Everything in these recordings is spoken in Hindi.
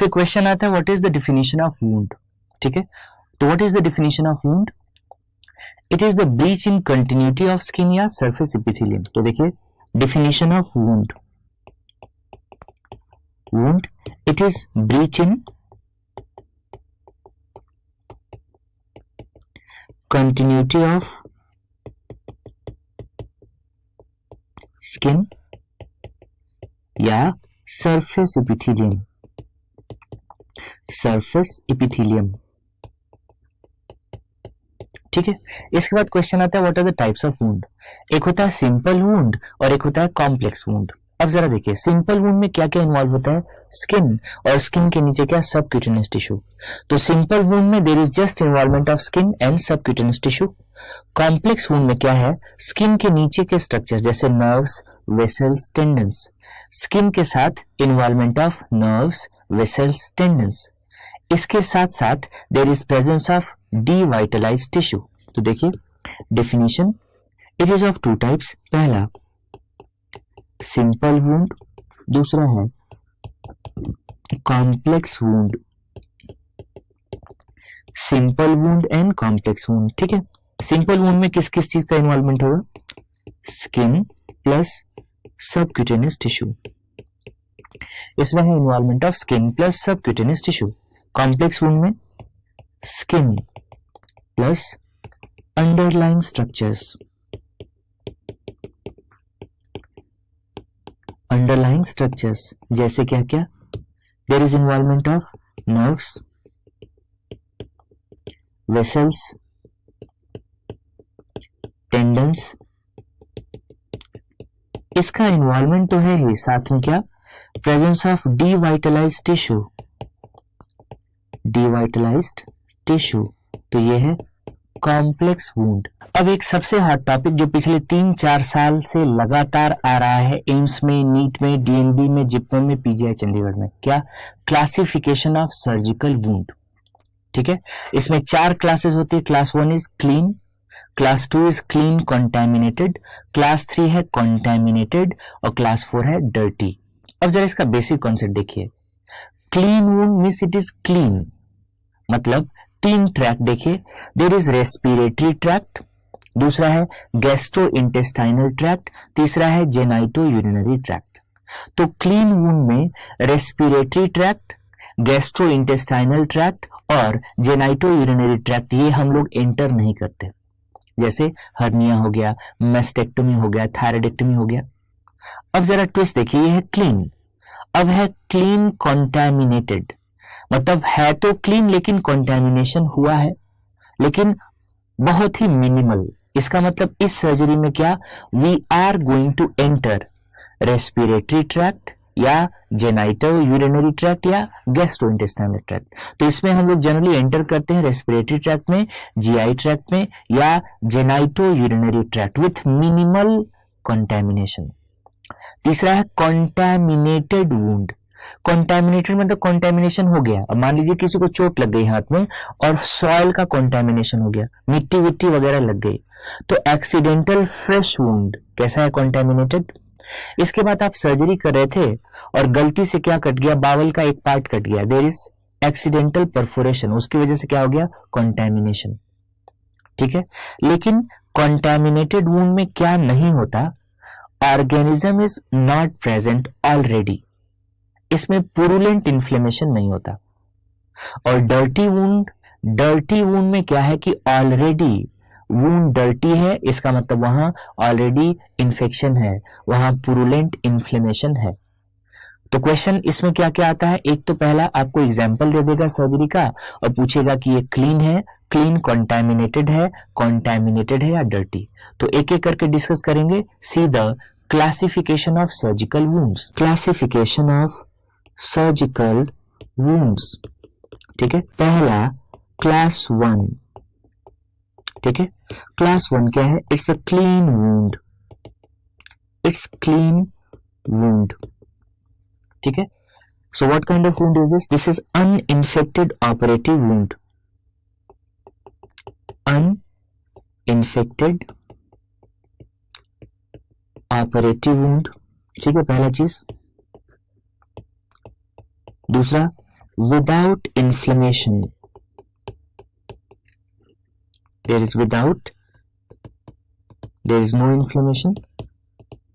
फिर क्वेश्चन आता है what is the definition of wound. ठीक है, तो what is the definition of wound? It is the breach in continuity of skin या सरफेस एपिथेलियम। तो देखिए definition of wound, wound it is breach in continuity of skin या surface epithelium, surface epithelium। ठीक है, इसके बाद क्वेश्चन आता है what are the types of wound. एक होता है सिंपल वुंड और एक होता है कॉम्प्लेक्स वुंड। अब जरा देखिए सिंपल वुंड में क्या क्या इन्वॉल्व होता है, स्किन, और स्किन के नीचे क्या, सबक्यूटेनियस टिश्यू। तो सिंपल वुंड में there is just involvement of skin and subcutaneous tissue. Complex wound में क्या है, स्किन के नीचे के स्ट्रक्चर्स जैसे नर्व्स, वेसल्स, टेंडन्स, स्किन के साथ involvement of nerves, vessels, tendons. इसके साथ साथ there is presence of devitalized tissue. तो देखिए definition, it is of two types. पहला सिंपल वुंड, दूसरा है complex wound. Simple wound and complex wound. ठीक है, सिंपल वुंड में किस किस चीज का इन्वॉल्वमेंट होगा, स्किन प्लस सबक्यूटेनियस टिश्यू। इसमें है involvement of skin plus subcutaneous tissue. Complex wound में skin plus underlying structures, underlying structures जैसे क्या क्या, there is involvement of nerves, vessels, tendons. इसका इन्वॉल्वमेंट तो है ही, साथ में क्या, presence of devitalized tissue, devitalized tissue. तो ये है कॉम्प्लेक्स वुंड। अब एक सबसे हॉट टॉपिक जो पिछले 3-4 साल से लगातार आ रहा है एम्स में, नीट में, डीएनबी में, जिप्मर में, पीजीआई चंडीगढ़ में, क्या, क्लासिफिकेशन ऑफ सर्जिकल वुंड। ठीक है, इसमें 4 क्लासेस होती है। Class 1 is clean, class 2 is clean contaminated, class 3 है कंटामिनेटेड और क्लास 4 है डर्टी। अब जरा इसका बेसिक कॉन्सेप्ट देखिए। Clean wound means it is clean, मतलब 3 ट्रैक्ट देखिए, देयर इज रेस्पिरेटरी ट्रैक्ट, दूसरा है गैस्ट्रो इंटेस्टाइनल ट्रैक्ट, तीसरा है जेनाइटो यूरिनरी ट्रैक्ट। तो क्लीन वुंड में respiratory tract, gastro intestinal tract और जेनाइटो यूरिनरी ट्रैक्ट ये हम लोग एंटर नहीं करते। जैसे हर्निया हो गया, मेस्टेक्टोमी हो गया, थायराइडेक्टोमी हो गया। अब जरा ट्विस्ट देखिए, ये है क्लीन, अब है क्लीन कंटामिनेटेड, मतलब है तो क्लीन लेकिन कंटामिनेशन हुआ है, लेकिन बहुत ही मिनिमल। इसका मतलब इस सर्जरी में क्या, we are going to enter respiratory tract या जेनाइटो यूरिनरी ट्रैक्ट या गैस्ट्रोइंटेस्टाइनल ट्रैक्ट। तो इसमें हम लोग जनरली एंटर करते हैं रेस्पिरेटरी ट्रैक्ट में, जीआई ट्रैक्ट में या genitourinary tract with minimal contamination. तीसरा है कंटामिनेटेड वुंड। कंटामिनेटेड मतलब कंटामिनेशन हो गया। अब मान लीजिए किसी को चोट लग गई हाथ में और सॉइल का कंटामिनेशन हो गया, मिट्टी विट्टी वगैरह लग गई, तो एक्सीडेंटल फ्रेश वुंड कैसा है, कंटामिनेटेड। इसके बाद आप सर्जरी कर रहे थे और गलती से क्या कट गया, बावल का एक पार्ट कट गया, देयर इज एक्सीडेंटल परफोरेशन, उसकी वजह से क्या हो गया, कंटामिनेशन। ठीक है, लेकिन कंटामिनेटेड वुंड में क्या नहीं होता, organism is not present already, इसमें पुरुलेंट इन्फ्लेमेशन नहीं होता। और डर्टी वुंड में क्या है कि ऑलरेडी वुंड डर्टी है, इसका मतलब वहां ऑलरेडी इन्फेक्शन है, वहां पुरुलेंट इन्फ्लेमेशन है। तो क्वेश्चन इसमें क्या क्या आता है, एक तो पहला आपको एग्जाम्पल दे देगा सर्जरी का और पूछेगा कि ये क्लीन है, क्लीन कंटामिनेटेड है या डर्टी। तो एक एक करके डिस्कस करेंगे। See the classification of surgical wounds, classification of surgical wounds. ठीक है, पहला क्लास 1। ठीक है, क्लास 1 क्या है, it's the clean wound, it's clean wound. ठीक है, so what kind of wound is this, this is uninfected operative wound, uninfected operative wound. ठीक है, पहला चीज। दूसरा without inflammation. There is without, there is no inflammation.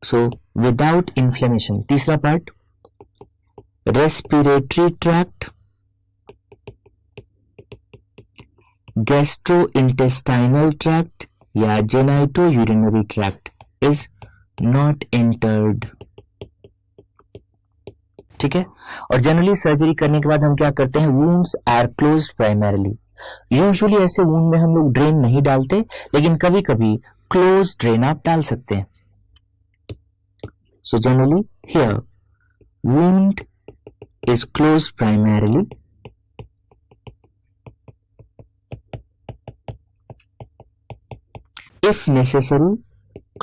So without inflammation. तीसरा part, respiratory tract, gastrointestinal tract या genitourinary tract is not entered. ठीक है। और जनरली सर्जरी करने के बाद हम क्या करते हैं, wounds are closed primarily. Usually ऐसे वूंड में हम लोग ड्रेन नहीं डालते, लेकिन कभी कभी क्लोज ड्रेन आप डाल सकते हैं। So generally here wound is closed primarily if necessary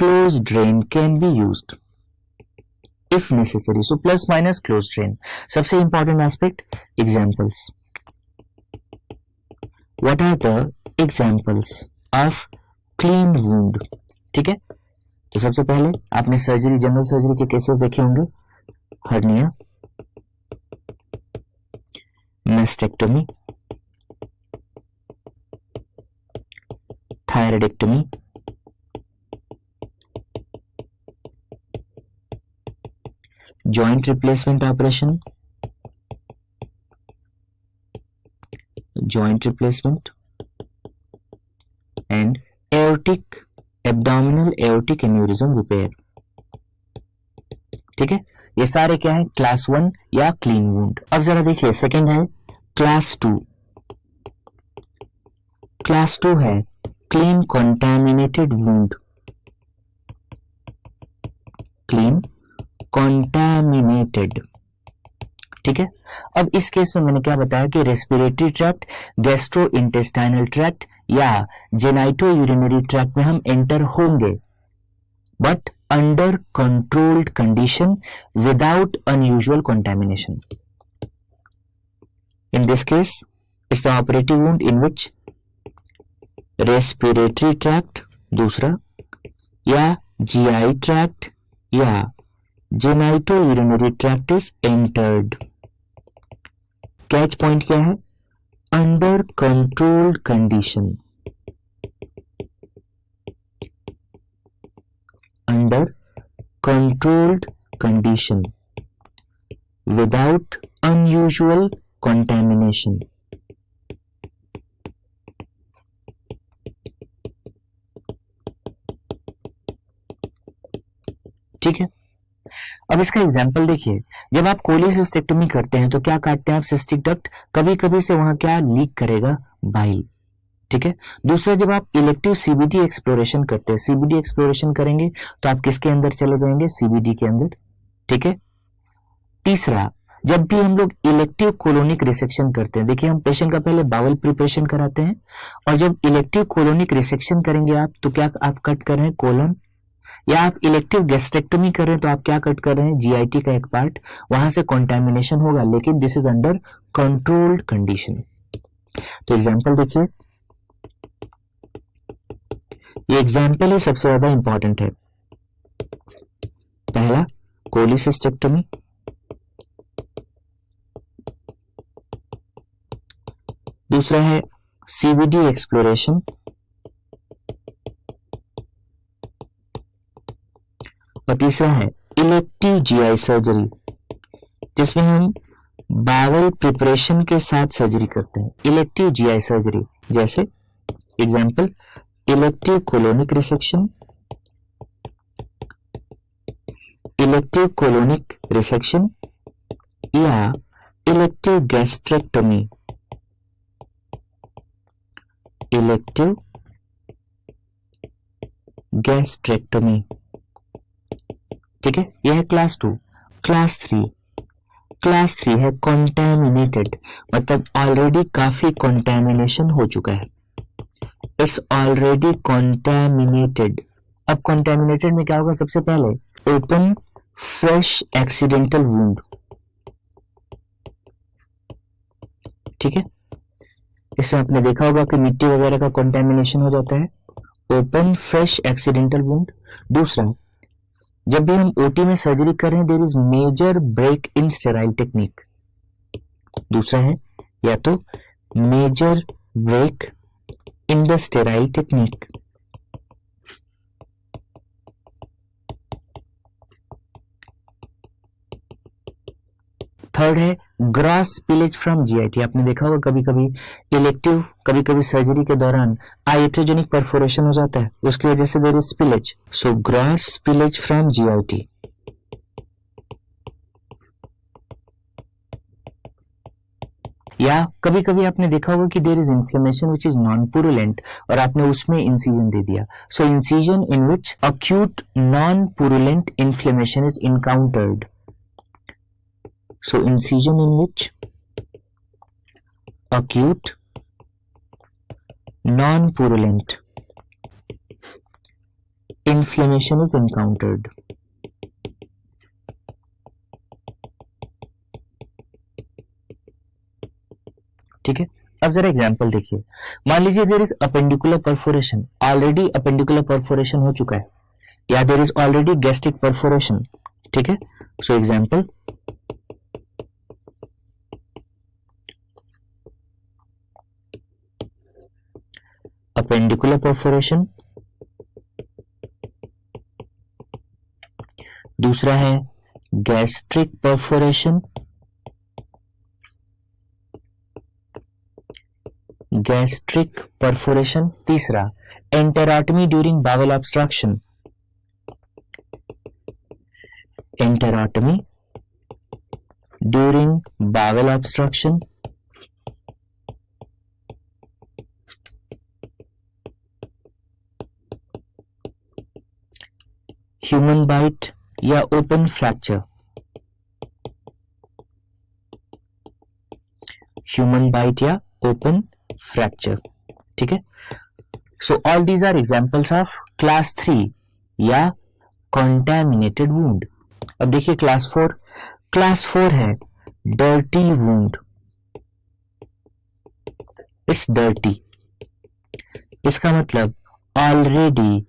closed drain can be used if necessary. So plus minus closed drain. सबसे important aspect, examples. What are the examples of clean wound? ठीक है। तो सबसे पहले आपने सर्जरी, जनरल सर्जरी के केसेस देखे होंगे, hernia, मेस्टेक्टोमी, थायराइडेक्टोमी, joint replacement operation, joint replacement and aortic, abdominal aortic aneurysm repair. ठीक है, ये सारे क्या है, क्लास 1 या क्लीन वुंड। अब जरा देखिए सेकंड है क्लास 2। क्लास 2 है clean contaminated wound, clean contaminated. ठीक है। अब इस केस में मैंने क्या बताया कि रेस्पिरेटरी ट्रैक्ट, गैस्ट्रोइंटेस्टाइनल ट्रैक्ट या जेनाइटो-यूरिनरी ट्रैक्ट में हम एंटर होंगे, but under controlled condition without unusual contamination. In this case is the operative wound in which respiratory tract, दूसरा, या जीआई ट्रैक्ट या genitourinary tract is entered. Catch point क्या है, under controlled condition, under controlled condition without unusual contamination. ठीक है। अब इसका एग्जाम्पल देखिए, जब आप कोलिसिस्टेक्टोमी करते हैं तो क्या काटते हैं आप, सिस्टिक डक्ट, कभी कभी से वहां क्या लीक करेगा, बाइल। ठीक है। दूसरा, जब आप इलेक्टिव सीबीडी एक्सप्लोरेशन करते हैं, सीबीडी एक्सप्लोरेशन करेंगे तो आप किसके अंदर चले जाएंगे, सीबीडी के अंदर। ठीक है। तीसरा, जब भी हम लोग इलेक्टिव कोलोनिक रिसेक्शन करते हैं, देखिए हम पेशेंट का पहले बाउल प्रिपरेशन कराते हैं, और जब इलेक्टिव कोलोनिक रिसेक्शन करेंगे आप तो क्या आप कट कर रहे हैं, कोलन, या आप इलेक्टिव गैस्ट्रेक्टोमी कर रहे हैं तो आप क्या कट कर रहे हैं, जीआईटी का एक पार्ट, वहां से कंटामिनेशन होगा, लेकिन this is under controlled condition. तो एग्जांपल देखिए, ये एग्जांपल ही सबसे ज्यादा इंपॉर्टेंट है। पहला कोलिसिस्टेक्टोमी, दूसरा है सीबीडी एक्सप्लोरेशन, और तीसरा है इलेक्टिव जीआई सर्जरी, जिसमें हम बावल प्रिपरेशन के साथ सर्जरी करते हैं, इलेक्टिव जीआई सर्जरी। जैसे example, elective colonic resection, elective colonic resection या इलेक्टिव गैस्ट्रेक्टोमी, इलेक्टिव गैस्ट्रेक्टोमी। ठीक है, यह है क्लास 2। क्लास 3, क्लास 3 है कॉन्टैमिनेटेड, मतलब ऑलरेडी काफी कॉन्टैमिनेशन हो चुका है, इट्स ऑलरेडी कॉन्टैमिनेटेड। अब कॉन्टैमिनेटेड में क्या होगा, सबसे पहले ओपन फ्रेश एक्सीडेंटल वुंड। ठीक है, इसमें आपने देखा होगा कि मिट्टी वगैरह का कॉन्टैमिनेशन हो जाता है, ओपन फ्रेश एक्सीडेंटल वुंड। दूसरा, जब भी हम ओटी में सर्जरी कर रहे हैं, there is major break in sterile technique, दूसरा है या तो major break in the sterile technique. Third है ग्रॉस स्पिलेज फ्रॉम जीआईटी। आपने देखा होगा कभी कभी इलेक्टिव, कभी कभी सर्जरी के दौरान आइट्रोजेनिक परफोरेशन हो जाता है, उसकी वजह से there is spillage, so gross spillage from GIT. या कभी कभी आपने देखा होगा कि there is inflammation which is non purulent और आपने उसमें इंसिजन दे दिया, so incision in which acute non purulent inflammation is encountered. So incision in which acute non-purulent inflammation is encountered। ठीक है, अब जरा एग्जांपल देखिए। मान लीजिए there is appendicular perforation, already appendicular perforation हो चुका है, या there is already gastric perforation. ठीक है, सो एग्जांपल अपेंडिकुलर परफोरेशन, दूसरा है गैस्ट्रिक परफोरेशन, गैस्ट्रिक परफोरेशन, तीसरा enterotomy during bowel obstruction, enterotomy during bowel obstruction, human bite या ओपन फ्रैक्चर, ह्यूमन बाइट या ओपन फ्रैक्चर। ठीक है, so all these are examples of class 3 या कॉन्टैमिनेटेड वुंड। अब देखिए क्लास 4 है डर्टी वुंड, इट्स डर्टी, इसका मतलब already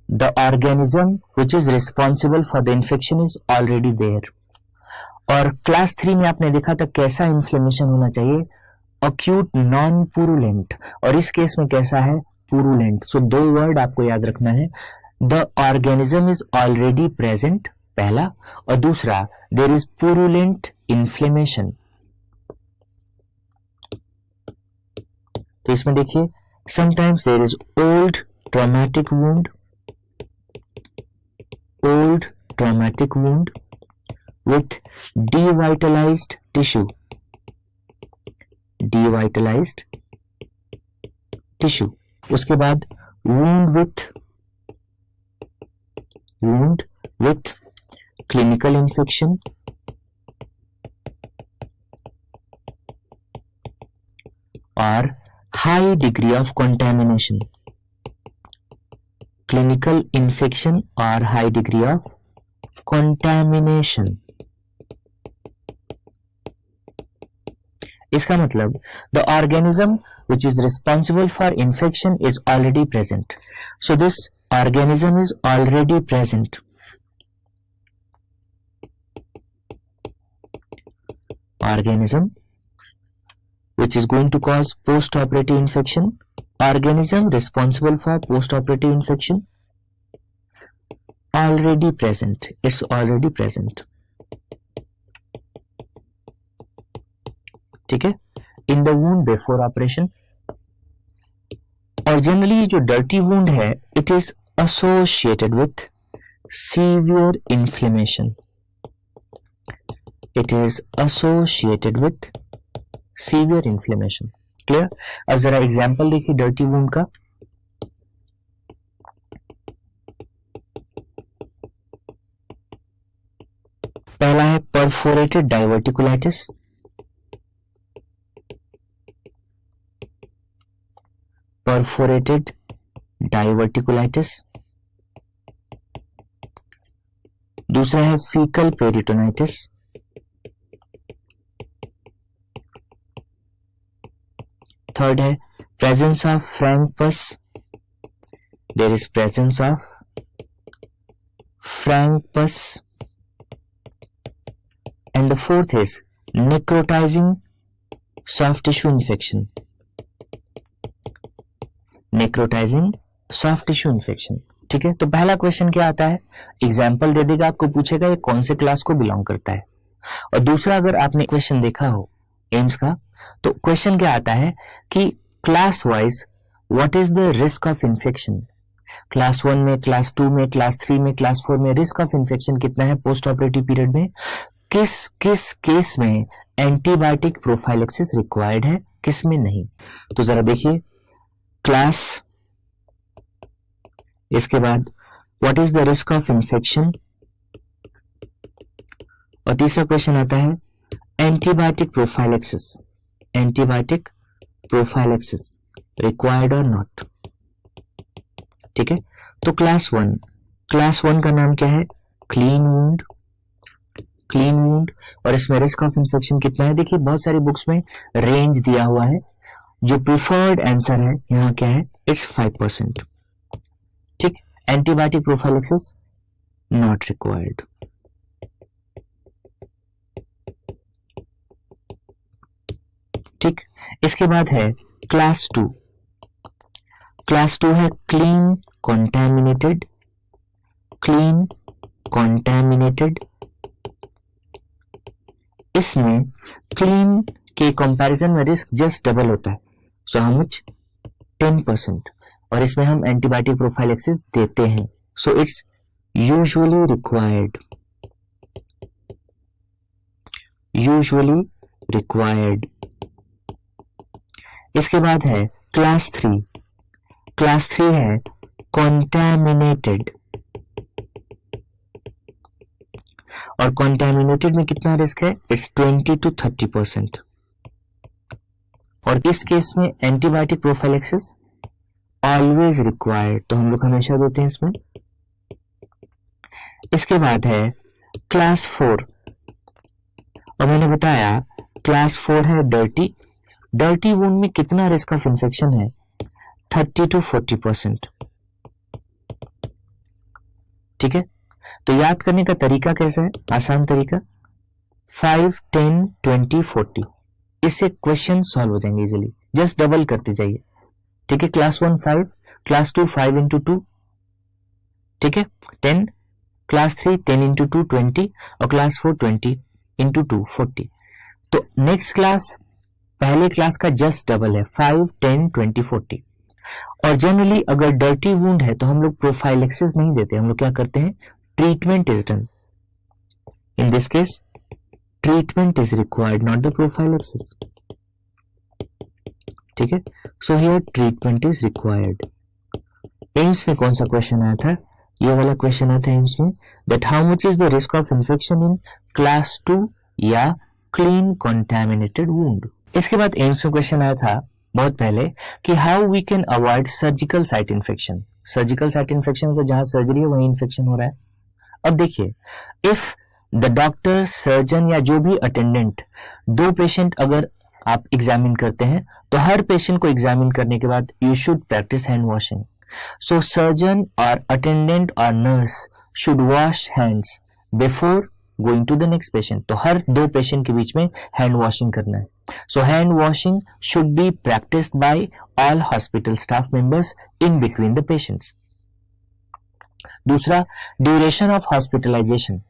the organism which is responsible for the infection is already there। और क्लास 3 में आपने देखा था कैसा इन्फ्लेमेशन होना चाहिए, अक्यूट नॉन पुरुलेंट, और इस केस में कैसा है, पुरुलेंट। सो दो वर्ड आपको याद रखना है, the organism is already present पहला, और दूसरा देयर इज पुरुलेंट इन्फ्लेमेशन। तो इसमें देखिए sometimes there is old traumatic wound, old traumatic wound with devitalized tissue, devitalized tissue। उसके बाद wound with clinical infection or high degree of contamination, clinical infection or high degree of contamination। इसका मतलब the organism which is responsible for infection is already present, so this organism is already present, organism which is going to cause post-operative infection, organism responsible for post-operative infection already present, it's already present। ठीक है, in the wound before operation। और जनरली जो डर्टी वुंड है it is associated with severe inflammation, it is associated with severe inflammation। Clear, अब जरा एग्जांपल देखिए डर्टी वुंड का। पहला है परफोरेटेड डाइवर्टिकुलाइटिस, परफोरेटेड डाइवर्टिकुलाइटिस, दूसरा है फीकल पेरिटोनाइटिस, थर्ड है presence of frank pus, there is presence of frank pus, and the fourth is necrotizing soft tissue infection, necrotizing soft tissue infection. ठीक है, तो पहला क्वेश्चन क्या आता है, एग्जाम्पल दे देगा, आपको पूछेगा ये कौन से क्लास को बिलोंग करता है। और दूसरा, अगर आपने क्वेश्चन देखा हो एम्स का, तो क्वेश्चन क्या आता है कि class wise what is the risk of infection, class 1 में, क्लास 2 में, क्लास 3 में, क्लास 4 में रिस्क ऑफ इन्फेक्शन कितना है पोस्ट ऑपरेटिव पीरियड में, किस किस केस में एंटीबायोटिक प्रोफाइलेक्सिस रिक्वायर्ड है, किस में नहीं। तो जरा देखिए क्लास, इसके बाद what is the risk of infection, और तीसरा क्वेश्चन आता है antibiotic prophylaxis, antibiotic prophylaxis required और नॉट। ठीक है, तो क्लास 1, क्लास 1 का नाम क्या है, क्लीन वुंड, क्लीन वुंड, और इसमें रिस्क ऑफ इन्फेक्शन कितना है, देखिए बहुत सारी बुक्स में रेंज दिया हुआ है, जो प्रिफर्ड आंसर है यहां क्या है, इट्स 5%। ठीक, एंटीबायोटिक प्रोफाइलेक्सिस नॉट रिक्वायर्ड। ठीक, इसके बाद है क्लास 2, क्लास 2 है क्लीन कॉन्टैमिनेटेड, क्लीन कॉन्टैमिनेटेड, इसमें क्लीन के कंपैरिजन में रिस्क जस्ट डबल होता है, सो हाउ मच, 10%, और इसमें हम एंटीबायोटिक प्रोफाइलेक्सिस देते हैं, so it's usually required, usually required. इसके बाद है क्लास 3, क्लास 3 है कॉन्टैमिनेटेड, और कॉन्टैमिनेटेड में कितना रिस्क है, इट्स 20 to 30%, और इस केस में एंटीबायोटिक प्रोफाइलेक्सिस ऑलवेज रिक्वायर्ड, तो हम लोग हमेशा देते हैं इसमें। इसके बाद है क्लास 4, और मैंने बताया क्लास 4 है डर्टी, डर्टी वुंड में कितना रिस्क ऑफ इन्फेक्शन है, 30 to 40%। ठीक है, तो याद करने का तरीका कैसा है, आसान तरीका, 5, 10, 20, 40, इससे क्वेश्चन सॉल्व हो जाएंगे इजीली, जस्ट डबल करते जाइए। ठीक है, क्लास 1 5, क्लास 2 5 into 2, ठीक है 10, क्लास 3 10 into 2 20, और क्लास 4 20 into 2 40। तो नेक्स्ट क्लास पहले क्लास का जस्ट डबल है, 5, 10, 20, 40। और जनरली अगर डर्टी वुंड है तो हम लोग प्रोफाइलेक्सिस नहीं देते, हम लोग क्या करते हैं, treatment is done. In this case treatment is required, not the prophylaxis. ठीक है, so here treatment is required. AIIMS में कौन सा क्वेश्चन आया था, ये वाला क्वेश्चन आया था एम्स में, that how much is the risk of infection in class 2 या क्लीन कॉन्टैमिनेटेड वुंड। इसके बाद एम्स में क्वेश्चन आया था बहुत पहले कि how we can avoid surgical site infection. Surgical site infection तो जहां सर्जरी है वहीं इन्फेक्शन हो रहा है। अब देखिए, इफ द डॉक्टर, सर्जन या जो भी अटेंडेंट, दो पेशेंट अगर आप एग्जामिन करते हैं तो हर पेशेंट को एग्जामिन करने के बाद you should practice hand washing. So surgeon और अटेंडेंट और nurse should wash hands before going to the next patient. तो हर दो पेशेंट के बीच में हैंड वॉशिंग करना है। So hand washing should be practised by all hospital staff members in between the patients. दूसरा, duration of hospitalization,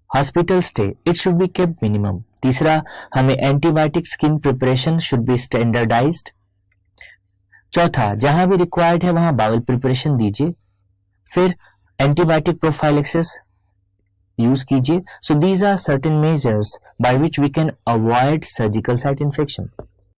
hospital stay, it should be kept minimum. तीसरा, हमें antibiotic skin preparation should be standardized. चौथा, जहां भी रिक्वायर्ड है वहां बाउल प्रिपरेशन दीजिए। फिर एंटीबायोटिक प्रोफाइलेक्सिस यूज कीजिए। So these are certain measures by which we can avoid surgical site infection.